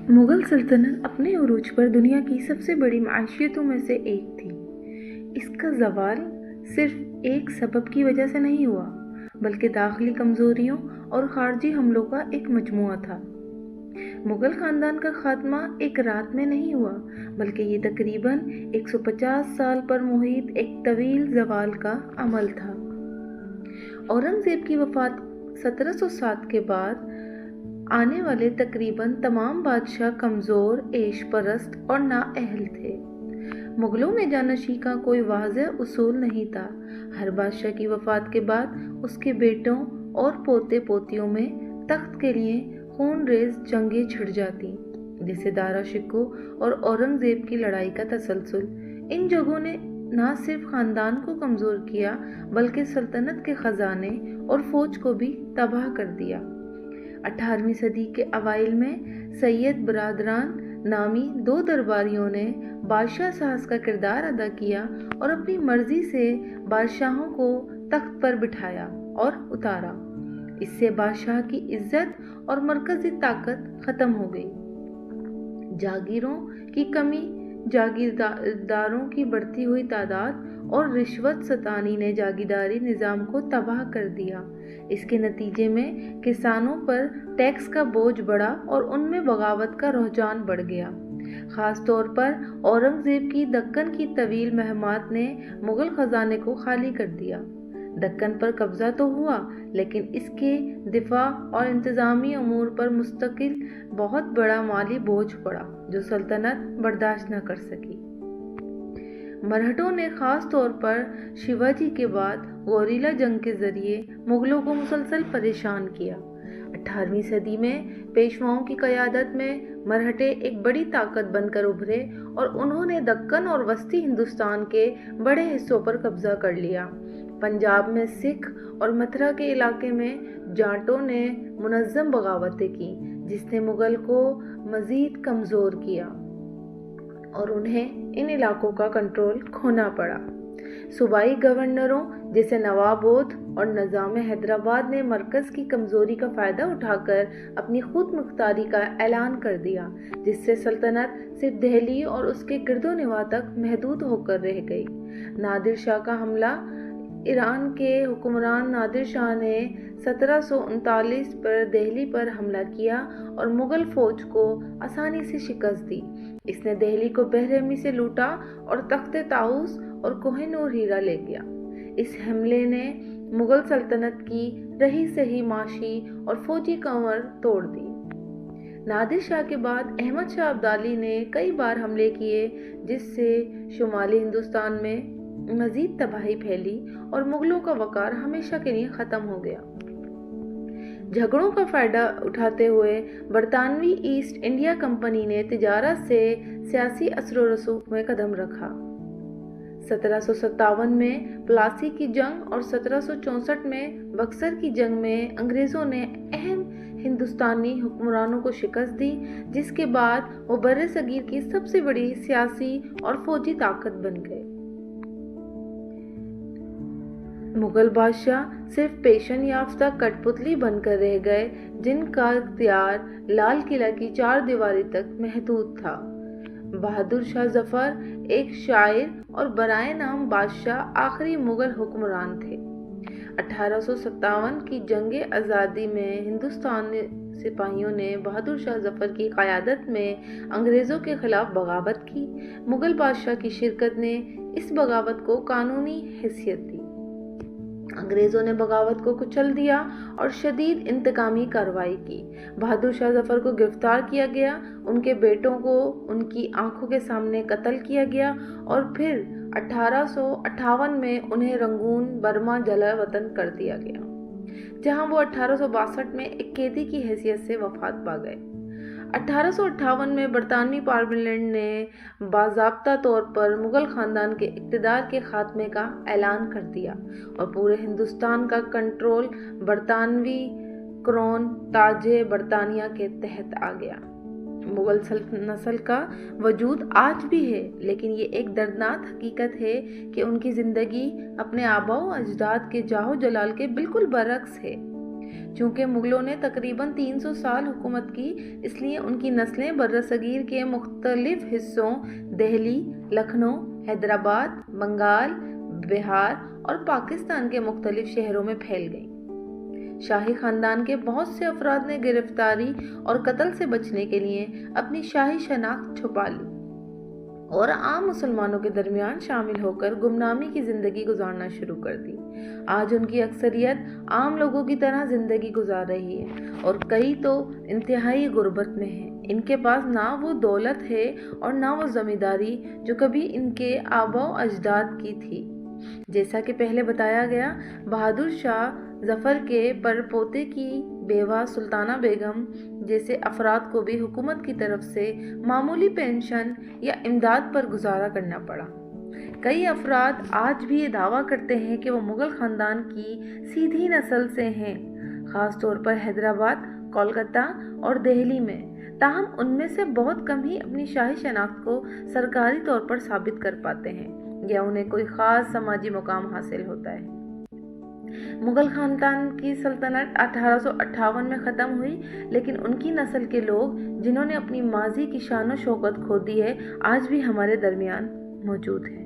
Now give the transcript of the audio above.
मुगल सल्तनत अपने उरूज पर दुनिया की सबसे बड़ी माशियतों में से एक थी। इसका ज़वाल सिर्फ एक सबब की वजह से नहीं हुआ, बल्कि दाखिली कमज़ोरियों और ख़ारजी हमलों का एक मजमुआ था। मुगल ख़ानदान का ख़ात्मा एक रात में नहीं हुआ, बल्कि ये तकरीबन 150 साल पर मुहित एक तवील ज़वाल का अमल था। औरंगज़ेब की वफ़ात 1707 के बाद आने वाले तकरीबन तमाम बादशाह कमज़ोर, ऐश परस्त और नाअहल थे। मुग़लों में जानशी का कोई वाज़ेह उसूल नहीं था। हर बादशाह की वफ़ात के बाद उसके बेटों और पोते पोतियों में तख्त के लिए खूनरेज़ जंगें छिड़ जाती, जैसे दारा शिकोह और औरंगज़ेब की लड़ाई का तसलसल। इन जंगों ने न सिर्फ ख़ानदान को कमज़ोर किया, बल्कि सल्तनत के ख़जाने और फ़ौज को भी तबाह कर दिया। 18वीं सदी के अवाइल में सैयद बरादरान नामी 2 दरबारियों ने बादशाह साहस का किरदार अदा किया और अपनी मर्जी से बादशाहों को तख्त पर बिठाया और उतारा। इससे बादशाह की इज्जत और मरकजी ताकत खत्म हो गई। जागीरों की कमी, जागीरदारों की बढ़ती हुई तादाद और रिश्वत सतानी ने जागीरदारी निज़ाम को तबाह कर दिया। इसके नतीजे में किसानों पर टैक्स का बोझ बढ़ा और उनमें बगावत का रुझान बढ़ गया। ख़ास तौर पर औरंगज़ेब की दक्कन की तवील महमात ने मुग़ल ख़जाने को खाली कर दिया। दक्कन पर कब्ज़ा तो हुआ, लेकिन इसके दिफा और इंतज़ामी अमूर पर मुस्तकिल बहुत बड़ा माली बोझ पड़ा, जो सल्तनत बर्दाश्त न कर सकी। मरहटों ने ख़ास तौर पर शिवाजी के बाद गोरिल्ला जंग के ज़रिए मुग़लों को मुसलसल परेशान किया। 18वीं सदी में पेशवाओं की क़यादत में मरहटे एक बड़ी ताकत बनकर उभरे और उन्होंने दक्कन और वस्ती हिंदुस्तान के बड़े हिस्सों पर कब्ज़ा कर लिया। पंजाब में सिख और मथुरा के इलाके में जाटों ने मुनज़्ज़म बगावतें की, जिसने मुग़ल को मज़ीद कमज़ोर किया और उन्हें इन इलाकों का कंट्रोल खोना पड़ा। सूबाई गवर्नरों जैसे नवाबोध और निज़ाम हैदराबाद ने मरकज़ की कमज़ोरी का फ़ायदा उठाकर अपनी खुद मुख्तारी का ऐलान कर दिया, जिससे सल्तनत सिर्फ दिल्ली और उसके गिरदोनवा तक महदूद होकर रह गई। नादिर शाह का हमला। ईरान के हुक्मरान नादिर शाह ने 1739 पर दिल्ली पर हमला किया और मुग़ल फ़ौज को आसानी से शिकस्त दी। इसने दिल्ली को बेरहमी से लूटा और तख्त ताऊस और कोहिनूर हीरा ले गया। इस हमले ने मुग़ल सल्तनत की रही सही माशी और फ़ौजी कमर तोड़ दी। नादिर शाह के बाद अहमद शाह अब्दाली ने कई बार हमले किए, जिससे शुमाली हिंदुस्तान में मज़ीद तबाही फैली और मुग़लों का वक़ार हमेशा के लिए ख़त्म हो गया। झगड़ों का फ़ायदा उठाते हुए बरतानवी ईस्ट इंडिया कंपनी ने तिजारत से सियासी असर व रसूख में कदम रखा। 1757 में प्लासी की जंग और 1764 में बक्सर की जंग में अंग्रेज़ों ने अहम हिंदुस्तानी हुक्मरानों को शिकस्त दी, जिसके बाद वो बर्रे सगीर की सबसे बड़ी सियासी और फ़ौजी ताकत बन गए। मुग़ल बादशाह सिर्फ पेशन याफ्ता कठपुतली बनकर रह गए, जिनका इख्तियार लाल किला की 4 दीवारी तक महदूद था। बहादुर शाह ज़फ़र एक शायर और बराए नाम बादशाह आखिरी मुग़ल हुक्मरान थे। 1857 की जंग आज़ादी में हिंदुस्तानी सिपाहियों ने बहादुर शाह ज़फ़र की क़यादत में अंग्रेज़ों के ख़िलाफ़ बगावत की। मुग़ल बादशाह की शिरकत ने इस बगावत को कानूनी हैसियत दी। अंग्रेज़ों ने बगावत को कुचल दिया और शदीद इंतकामी कार्रवाई की। बहादुर शाह ज़फ़र को गिरफ्तार किया गया, उनके बेटों को उनकी आंखों के सामने कत्ल किया गया और फिर 1858 में उन्हें रंगून बर्मा जला वतन कर दिया गया, जहां वो 1862 में एक कैदी की हैसियत से वफात पा गए। 1858 में बरतानवी पार्लियामेंट ने बाज़ाब्ता तौर पर मुग़ल ख़ानदान के इक़्तिदार के ख़ात्मे का ऐलान कर दिया और पूरे हिंदुस्तान का कंट्रोल बरतानवी क्राउन ताजे बरतानिया के तहत आ गया। मुग़ल नस्ल का वजूद आज भी है, लेकिन ये एक दर्दनाक हकीकत है कि उनकी ज़िंदगी अपने आबाओ अजदाद के जाहो जलाल के बिल्कुल बरक्स है। چونکہ مغلوں نے تقریباً 300 سال حکومت کی، اس لیے ان کی نسلیں برصغیر کے مختلف حصوں دہلی، لکھنؤ، حیدرآباد، بنگال، بہار اور پاکستان کے مختلف شہروں میں پھیل گئیں۔ شاہی خاندان کے بہت سے افراد نے گرفتاری اور قتل سے بچنے کے لیے اپنی شاہی شناخت چھپا لی اور عام مسلمانوں کے درمیان شامل ہو کر گمنامی کی زندگی گزارنا شروع کر دی۔ آج ان کی اکثریت عام لوگوں کی طرح زندگی گزار رہی ہے اور کئی تو انتہائی غربت میں ہیں۔ ان کے پاس نہ وہ دولت ہے اور نہ وہ زمینداری جو کبھی ان کے آباء و اجداد کی تھی۔ جیسا کہ پہلے بتایا گیا، بہادر شاہ ظفر کے پرپوتے کی بیوہ سلطانہ بیگم جیسے افراد کو بھی حکومت کی طرف سے معمولی پینشن یا امداد پر گزارا کرنا پڑا۔ کئی افراد آج بھی یہ دعویٰ کرتے ہیں کہ وہ مغل خاندان کی سیدھی نسل سے ہیں، خاص طور پر حیدرآباد، کولکتہ اور دہلی میں، تاہم ان میں سے بہت کم ہی اپنی شاہی شناخت کو سرکاری طور پر ثابت کر پاتے ہیں یا انہیں کوئی خاص سماجی مقام حاصل ہوتا ہے۔ مغل خاندان کی سلطنت 1858 میں ختم ہوئی، لیکن ان کی نسل کے لوگ جنہوں نے اپنی ماضی کی شان و شوکت کھو دی ہے، آج بھی ہمارے درمیان موجود ہیں۔